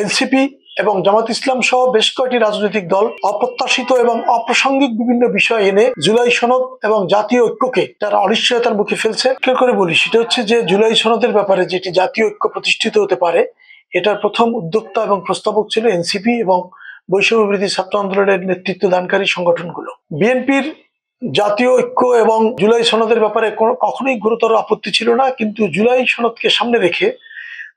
NCP এবং জামাত ইসলাম সহ বেশ কয়েকটি রাজনৈতিক দল অপ্রত্যাশিত এবং অপ্রাসঙ্গিক বিভিন্ন বিষয় এনে জুলাই সনদ এবং জাতীয় ঐক্যকে তারা অনিশ্চয়তার মুখে ফেলছে। করে বলি, সেটা হচ্ছে যে জুলাই সনদের ব্যাপারে যেটি জাতীয় ঐক্য প্রতিষ্ঠিত হতে পারে, এটার প্রথম উদ্যোক্তা এবং প্রস্তাবক ছিল এনসিপি এবং বৈষম্য বিরোধী ছাত্র আন্দোলনের নেতৃত্ব দানকারী সংগঠনগুলো। বিএনপির জাতীয় ঐক্য এবং জুলাই সনদের ব্যাপারে কখনোই গুরুতর আপত্তি ছিল না, কিন্তু জুলাই সনদকে সামনে রেখে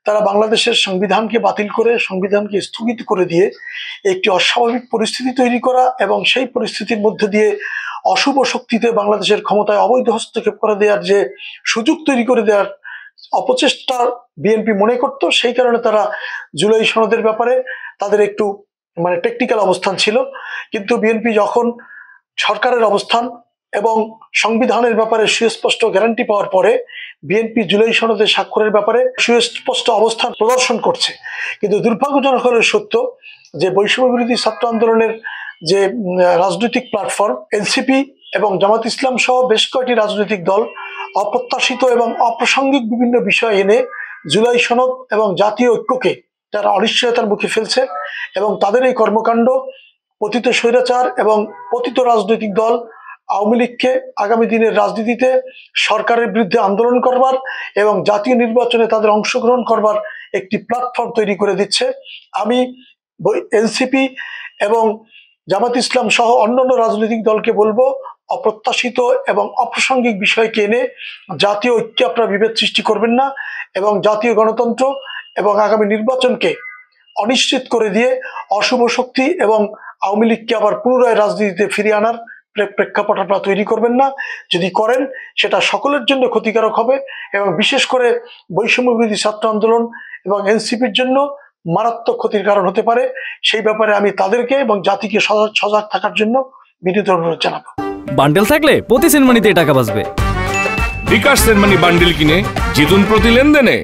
তারা বাংলাদেশের সংবিধানকে বাতিল করে, সংবিধানকে স্থগিত করে দিয়ে একটি অস্বাভাবিক পরিস্থিতি তৈরি করা এবং সেই পরিস্থিতির মধ্যে দিয়ে অশুভ শক্তিতে বাংলাদেশের ক্ষমতায় অবৈধ হস্তক্ষেপ করে দেওয়ার যে সুযোগ তৈরি করে দেওয়ার অপচেষ্টা বিএনপি মনে করত, সেই কারণে তারা জুলাই সনদের ব্যাপারে তাদের একটু টেকনিক্যাল অবস্থান ছিল। কিন্তু বিএনপি যখন সরকারের অবস্থান এবং সংবিধানের ব্যাপারে সুস্পষ্ট গ্যারান্টি পাওয়ার পরে বিএনপি জুলাই সনদে স্বাক্ষরের ব্যাপারে সুস্পষ্ট অবস্থান প্রদর্শন করছে। কিন্তু দুর্ভাগ্যজনক হলে সত্য যে বৈষম্য বিরোধী ছাত্র আন্দোলনের যে রাজনৈতিক প্ল্যাটফর্ম এনসিপি এবং জামাত ইসলাম সহ বেশ কয়েকটি রাজনৈতিক দল অপ্রত্যাশিত এবং অপ্রাসঙ্গিক বিভিন্ন বিষয় এনে জুলাই সনদ এবং জাতীয় ঐক্যকে তারা অনিশ্চয়তার মুখে ফেলছে এবং তাদের এই কর্মকাণ্ড পতিত স্বৈরাচার এবং পতিত রাজনৈতিক দল আওয়ামী লীগকে আগামী দিনের রাজনীতিতে সরকারের বিরুদ্ধে আন্দোলন করবার এবং জাতীয় নির্বাচনে তাদের অংশগ্রহণ করবার একটি প্ল্যাটফর্ম তৈরি করে দিচ্ছে। আমি এনসিপি এবং জামাত ইসলাম সহ অন্যান্য রাজনৈতিক দলকে বলবো, অপ্রত্যাশিত এবং অপ্রাসঙ্গিক বিষয়কে এনে জাতীয় ঐক্যে আপনারা বিভেদ সৃষ্টি করবেন না এবং জাতীয় গণতন্ত্র এবং আগামী নির্বাচনকে অনিশ্চিত করে দিয়ে অশুভ শক্তি এবং আওয়ামী লীগকে আবার পুনরায় রাজনীতিতে ফিরিয়ে আনার প্রেক্ষাপট আপনারা তৈরি করবেন না। যদি করেন সেটা সকলের জন্য ক্ষতিকারক হবে এবং বিশেষ করে বৈষম্য বিরোধী ছাত্র আন্দোলন এবং এনসিপির জন্য মারাত্মক ক্ষতির কারণ হতে পারে। সেই ব্যাপারে আমি তাদেরকে এবং জাতিকে সজাগ থাকার জন্য বিনীত অনুরোধ জানাবো। বান্ডেল থাকলে প্রতি সেনমানিতে টাকা বাঁচবে। বিকাশ সেনমানি বান্ডেল কিনে জিতুন প্রতি লেনদেনে।